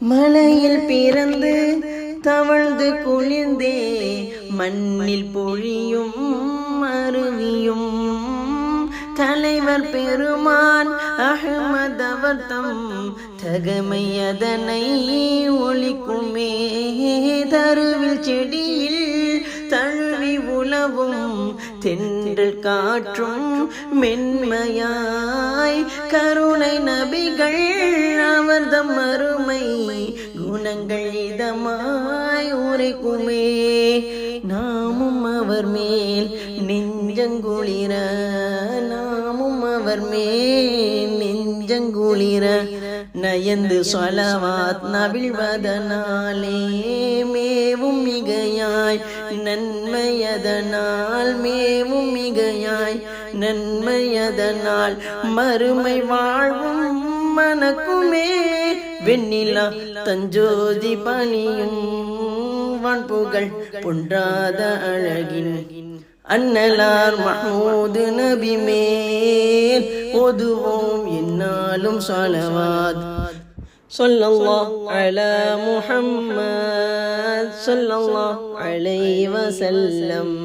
மலையில் பிறந்து தவழ்ந்து குளிர்ந்தே மண்ணில் பொழியும் அருவியும் தலைவர் பெருமான் அஹ்மத் அவர் தம் தகமை அதனை ஒளிக்குமே. தருவில் செடியில் தழுவி உலவும் தென்றல் காற்றும் மென்மையாய் கருணை நபிகள் அவர்தம் அருமை குணங்கள் இதமாய் உரைக்குமே. நாமும் அவர் மேல் நெஞ்சங்குளிர, நாமும் அவர் மேல் நெஞ்சங்குளிர நயந்து சொலவாத் நவிழ்வதனாலே மேவும் மிகையாய் நன்மையதனால், மேவும் மிகையாய் நன்மையதனால் மறுமை வாழ்வும் மனக்குமே. வெண்ணிலா தஞ்சோதி பணியும் வான்புகழ் பொன்றாத அழகின் அன்னலார் மஹ்மூது நபி மேல் ஓதுவோம் என்னாலும் ஸலவாத். ஸல்லல்லாஹு அலா முஹம்மத் ஸல்லல்லாஹு அலைஹி வஸல்லம்.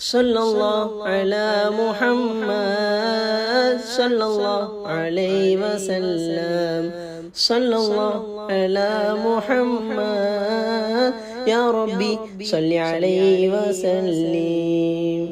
ஸல்லல்லாஹு அலா முஹம்மத் ஸல்லல்லாஹு அலைஹி வஸல்லம். ஸல்லல்லாஹு அலா முஹம்மத் யா ரப்பி ஸல்லி அலைஹி வஸல்லிம்.